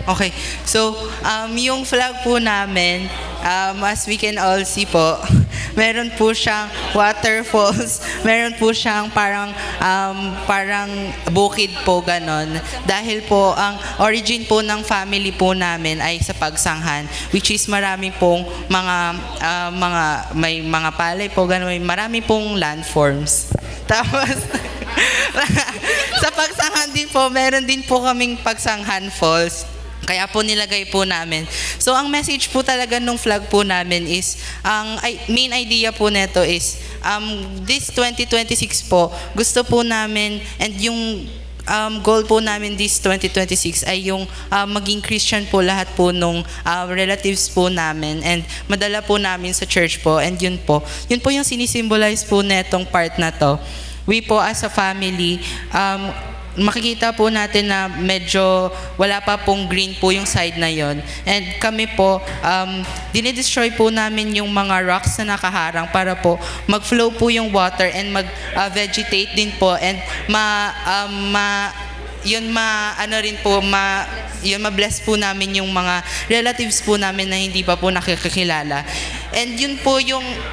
Okay. So, yung flag po namin, as we can all see po, meron po siyang waterfalls, meron po siyang parang bukid po ganon. Dahil po, ang origin po ng family po namin ay sa pagsanghan, which is marami pong may mga palay po ganon, may marami pong landforms. Tapos, sa pagsanghan din po, meron din po kaming pagsanghan falls. Kaya po nilagay po namin. So, ang message po talaga nung flag po namin is, main idea po neto is, this 2026 po, gusto po namin, and yung goal po namin this 2026 ay yung maging Christian po lahat po nung relatives po namin, and madala po namin sa church po, and yun po yung sinisimbolize po netong part na to. We po as a family, makikita po natin na medyo wala pa pong green po yung side na yon. And kami po, dinidestroy po namin yung mga rocks na nakaharang para po mag-flow po yung water and mag-vegetate din po, and ma-bless po namin yung mga relatives po namin na hindi pa po nakikilala. And yun po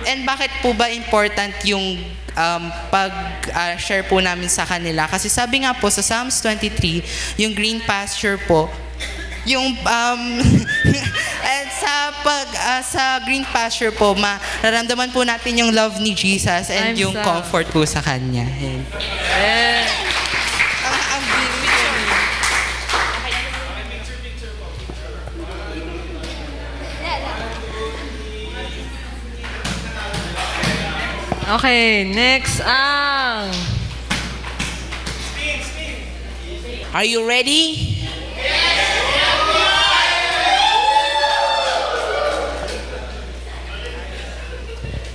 and bakit po ba important yung pag-share po namin sa kanila? Kasi sabi nga po sa Psalms 23, yung green pasture po, yung and sa green pasture po, mararamdaman po natin yung love ni Jesus and yung comfort po sa kanya. Yeah. Okay, next ang... Are you ready?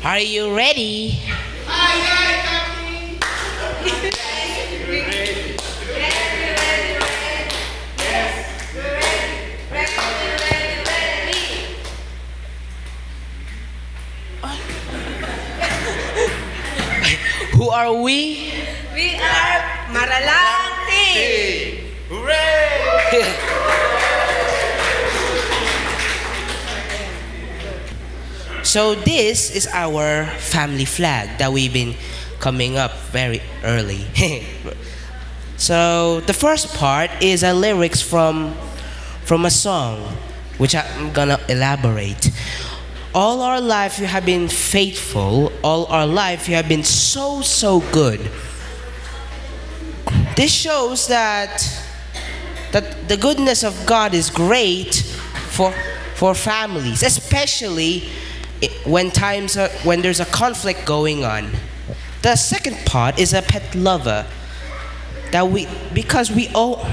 Are you ready? Who are we? We are Maralang Team! Hooray! So this is our family flag that we've been coming up very early. So the first part is a lyrics from a song, which I'm gonna elaborate. All our life you have been faithful. All our life you have been so good. This shows that the goodness of God is great for families, especially when there's a conflict going on. The second part is a pet lover because we all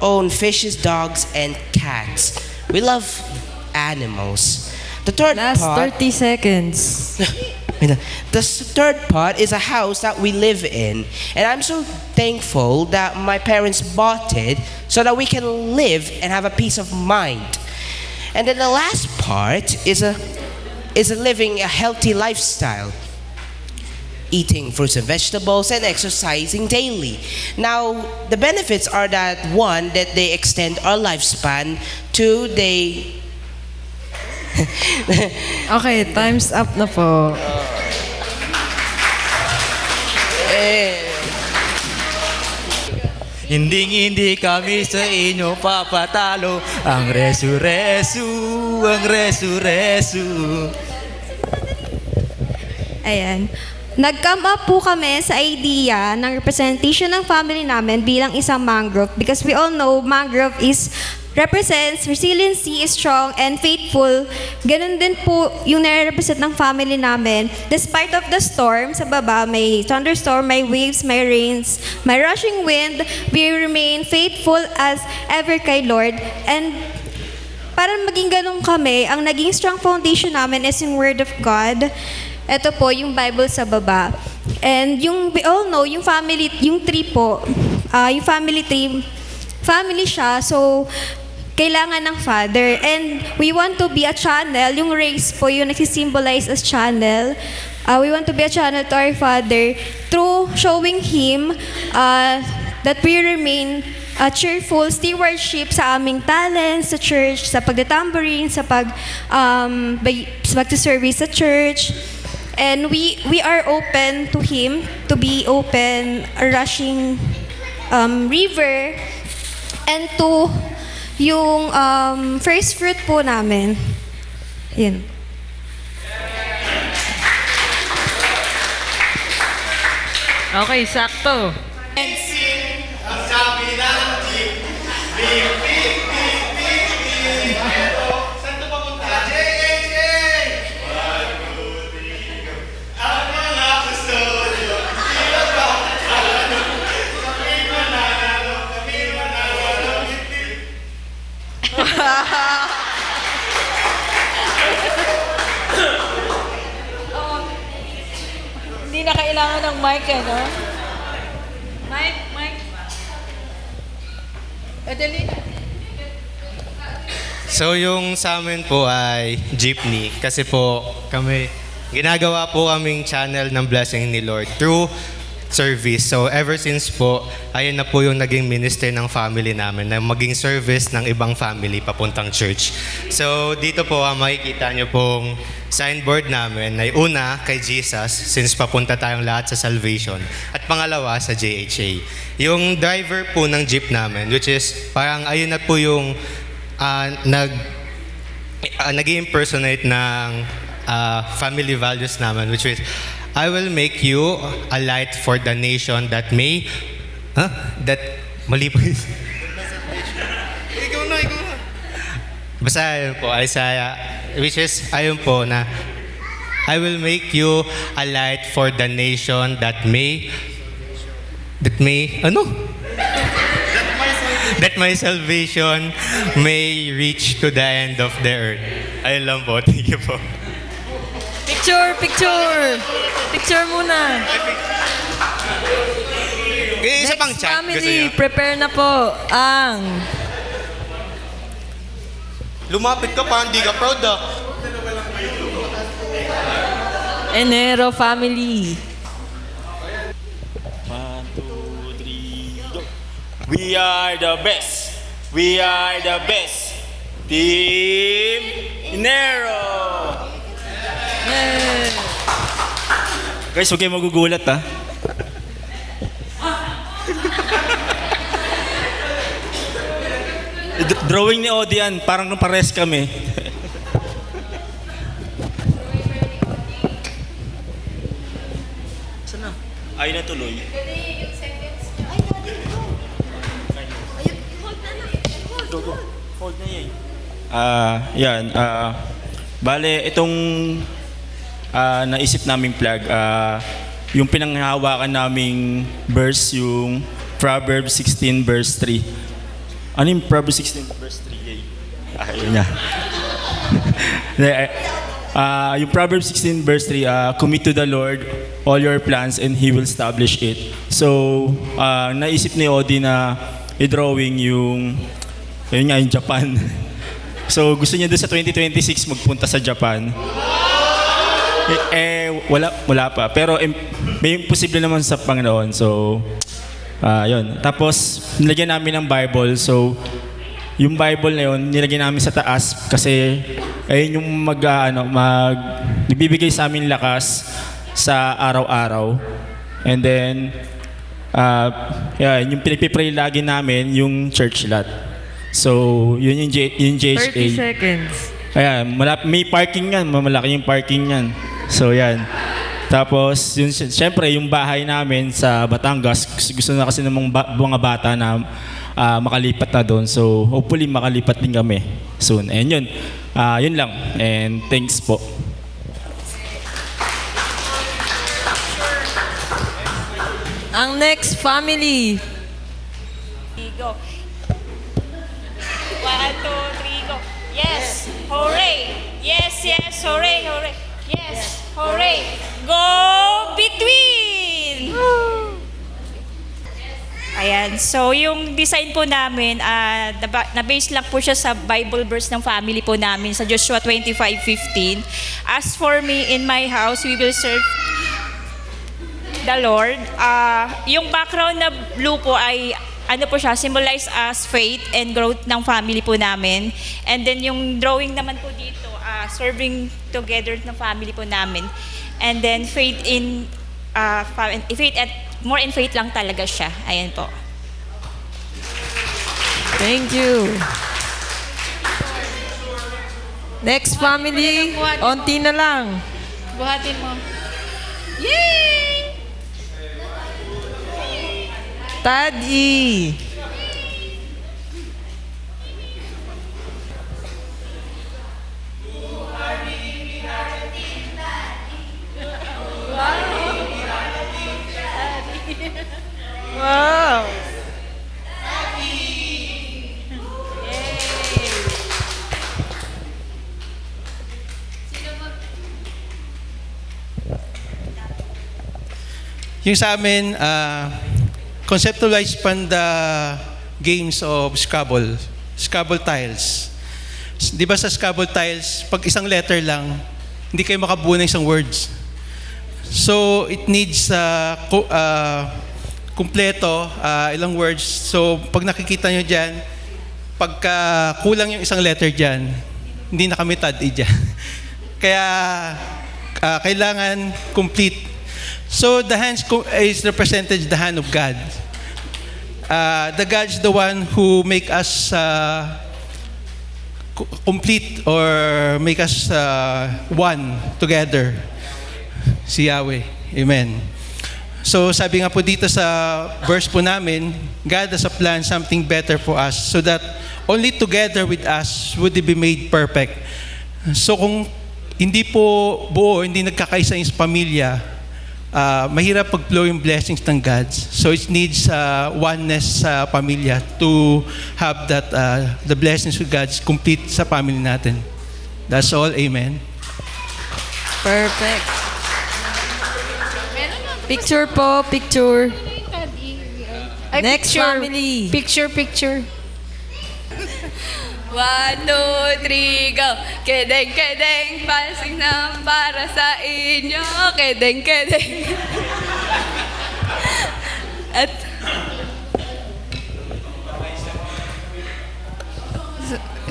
own fishes, dogs, and cats. We love animals. The third Last part, 30 seconds. the third part is a house that we live in, and I'm so thankful that my parents bought it so that we can live and have a peace of mind. And then the last part is living a healthy lifestyle, eating fruits and vegetables and exercising daily. Now, the benefits are that one, that they extend our lifespan. Two, they Okay, time's up na po. Hindi kami sa inyo papatalo. Ang resu-resu. Ayan. Nag-come up po kami sa idea ng representation ng family namin bilang isang mangrove, because we all know mangrove represents resiliency, is strong and faithful. Ganun din po yung nare-represent ng family namin. Despite of the storm, sa baba may thunderstorm, may waves, may rains, may rushing wind, we remain faithful as ever kay Lord. And para maging ganun kami, ang naging strong foundation namin is yung Word of God. Ito po, yung Bible sa baba. And we all know, yung tree po, yung family tree, family siya, so kailangan ng father. And we want to be a channel, yung race po, yung nagsisymbolize as channel. We want to be a channel to our Father through showing Him that we remain cheerful stewardship sa aming talents sa church, sa pagdatambourine, sa sa pagsiservice sa church. And we are open to Him, to be open, rushing river, and to yung first fruit po namin. Yun. Okay, sakto. Hindi na kailangan ng mic, no? Mic. Dali. So yung sa amin po ay jeepney kasi po kami ginagawa po kaming channel ng blessing ni Lord through service. So ever since po, ayun na po yung naging minister ng family namin na maging service ng ibang family papuntang church. So dito po makikita nyo pong signboard namin ay una kay Jesus since papunta tayong lahat sa salvation at pangalawa sa JHA. Yung driver po ng jeep namin which is parang ayun na po yung nag-impersonate ng family values namin which is I will make you a light for the nation that may mali po yun. Ikaw na. Basta ayun po, Isaiah, which is ayun po na I will make you a light for the nation that may that my salvation may reach to the end of the earth. Ayun lang po. Thank you po. Picture! Picture muna. Isa pang Next chat. Gusto family, niyo? prepare na po ang Lumapit ka pa, hindi ka proud Enero family. 1, 2, 3, go. We are the best. We are the best. Team Enero. Yay! Guys, huwag kayong magugulat ha. Drawing ni Odian, parang nung pares kami. Saan na? Ay na tuloy. Go. Hold na yan. Yan. Bale, itong naisip naming flag, yung pinanghahawakan naming verse, yung Proverbs 16 verse 3. Ano yung Proverbs 16 verse 3? Ayun na. Yung Proverbs 16 verse 3, commit to the Lord all your plans and He will establish it. So, naisip ni Odi na i-drawing yung Japan. So, gusto niya doon sa 2026 magpunta sa Japan. Wala pa. Pero may posible naman sa Panginoon. So, yun. Tapos, nilagyan namin ng Bible. So, yung Bible na yun, nilagyan namin sa taas kasi ayun yung nagbibigay sa amin lakas sa araw-araw. And then, yung pinagpipray lagi namin, yung church lot. So, yun yung JHA. 30 seconds. Ayan, may parking yan. Malaki yung parking yan. So, yan. Tapos, yun, syempre, yung bahay namin sa Batangas, gusto na kasi ng mga bata na makalipat na doon. So, hopefully, makalipat din kami soon. And yun, yun lang. And thanks po. Ang next family. Go. 1, 2, 3, go. Yes, hooray. Yes, hooray, hooray. Yes, hooray. Go between. Ayan, so yung design po namin, na-base lang po siya sa Bible verse ng family po namin sa Joshua 25:15. As for me, in my house, we will serve the Lord. Yung background na blue po ay ano po siya, symbolize as faith and growth ng family po namin. And then yung drawing naman po dito, serving together ng family po namin. And then faith in, faith at more in faith lang talaga siya. Ayan po. Thank you. Next family, onti na lang. Buhatin mo. Tadi. Wow. Yung sa amin, conceptualize pan the games of Scrabble. Scrabble tiles. Di ba sa Scrabble tiles, pag isang letter lang, hindi kayo makabuo ng isang words. So, it needs kumpleto, ilang words. So, pag nakikita nyo dyan, pagka kulang yung isang letter dyan, hindi na kami tad-i dyan. Kaya, kailangan complete. So, the hands is represented the hand of God. The God is the one who make us complete or make us one together. Si Yahweh. Amen. So sabi nga po dito sa verse po namin, God has a plan, something better for us so that only together with us would it be made perfect. So kung hindi po buo, hindi nagkakaisa yung pamilya, mahirap pag-flow yung blessings ng God. So it needs oneness sa pamilya to have that the blessings of God complete sa family natin. That's all. Amen. Perfect. Picture po, picture. Next family. Picture. 1, 2, 3, go. Kedeng, kedeng, pasing na para sa inyo. Kedeng, kedeng. At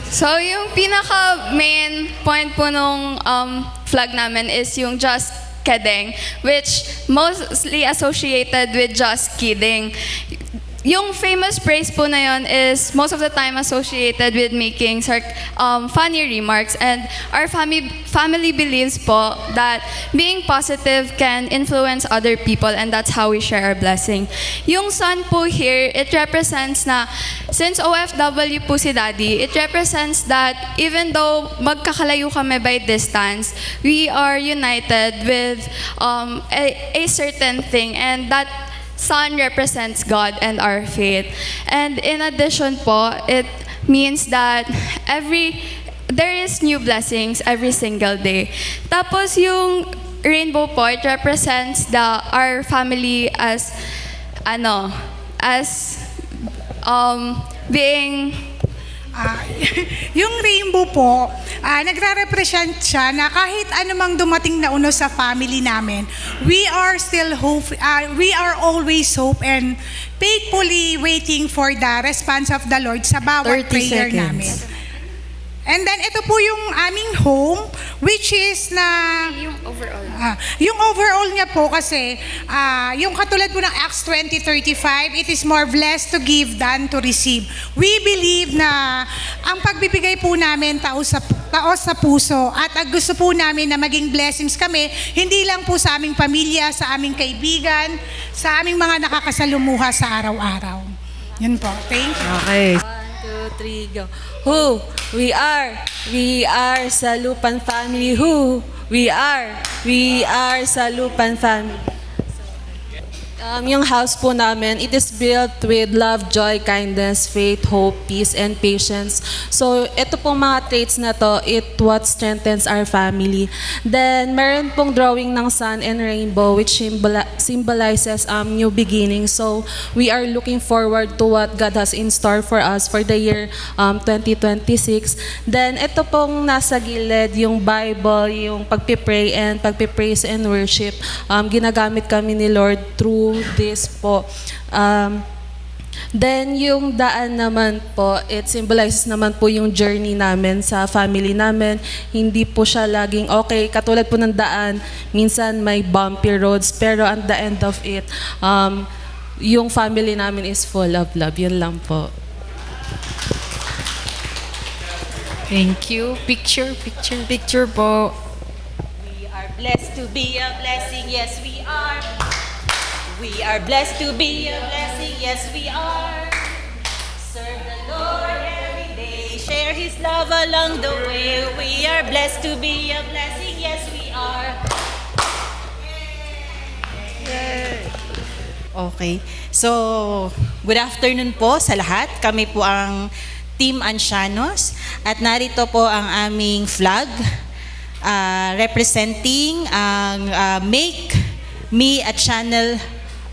so, yung pinaka main point po nung flag namin is yung just kidding, which mostly associated with just kidding. Yung famous praise po na yun is most of the time associated with making funny remarks, and our family believes po that being positive can influence other people, and that's how we share our blessing. Yung sun po here, it represents na since OFW po si Daddy, it represents that even though magkakalayo kami by distance, we are united with a certain thing, and that sun represents God and our faith. And in addition po, it means that there is new blessings every single day. Tapos yung rainbow po, it represents our family as being yung rainbow po, nagre-represent siya na kahit anumang dumating na uno sa family namin, we are always hope and faithfully waiting for the response of the Lord sa bawat 30 prayer seconds. namin. And then ito po yung aming home, which is yung overall. Yung overall niya po kasi, yung katulad po ng Acts 20:35, it is more blessed to give than to receive. We believe na ang pagbibigay po namin taos sa puso, at ang gusto po namin na maging blessings kami, hindi lang po sa aming pamilya, sa aming kaibigan, sa aming mga nakakasalumuha sa araw-araw. Yun po. Thank you. Okay. 1, 2, 3, go. Who we are Salupan family. Who we are Salupan family. Yung house po namin, it is built with love, joy, kindness, faith, hope, peace, and patience. So, ito pong mga traits na to, what strengthens our family. Then, meron pong drawing ng sun and rainbow, which symbolizes new beginnings. So, we are looking forward to what God has in store for us for the year 2026. Then, ito pong nasa gilid, yung Bible, yung pagpipray and pagpipraise and worship. Ginagamit kami ni Lord through this po. Then yung daan naman po, it symbolizes naman po yung journey namin sa family namin. Hindi po siya laging okay. Katulad po ng daan, minsan may bumpy roads, pero at the end of it, yung family namin is full of love. Yun lang po. Thank you. Picture. Picture po. We are blessed to be a blessing, yes we are. We are blessed to be a blessing, yes we are. Serve the Lord every day, share His love along the way. We are blessed to be a blessing, yes we are. Okay. So, good afternoon po sa lahat. Kami po ang Team Ancianos at narito po ang aming flag representing ang Make Me a Channel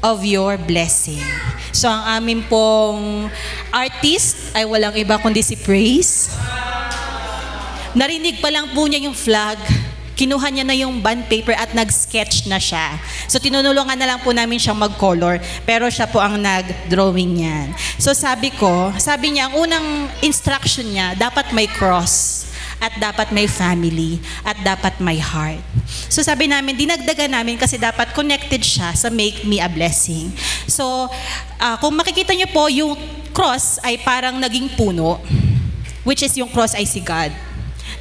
of Your Blessing. So, ang aming pong artist ay walang iba kundi si Praise. Narinig pa lang po niya yung flag, kinuha niya na yung bond paper at nag-sketch na siya. So tinutulungan na lang po namin siyang mag-color, pero siya po ang nag-drawing niyan. So sabi niya, ang unang instruction niya, dapat may cross, at dapat may family, at dapat may heart. So sabi namin, dinagdagan namin kasi dapat connected siya sa Make Me a Blessing. So kung makikita niyo po, yung cross ay parang naging puno, which is yung cross ay si God.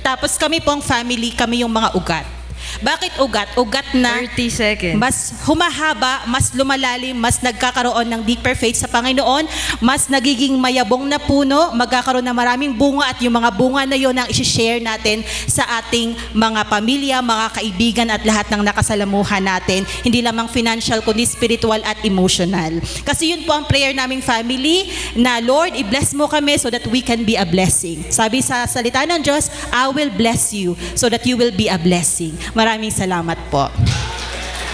Tapos kami po ang family, kami yung mga ugat. Bakit ugat? Ugat na 30 seconds. mas humahaba, mas lumalalim, mas nagkakaroon ng deeper faith sa Panginoon, mas nagiging mayabong na puno, magkakaroon ng maraming bunga at yung mga bunga na yun ang isi-share natin sa ating mga pamilya, mga kaibigan at lahat ng nakasalamuhan natin. Hindi lamang financial, kundi spiritual at emotional. Kasi yun po ang prayer naming family na Lord, i-bless mo kami so that we can be a blessing. Sabi sa salita ng Diyos, I will bless you so that you will be a blessing. Maraming salamat po.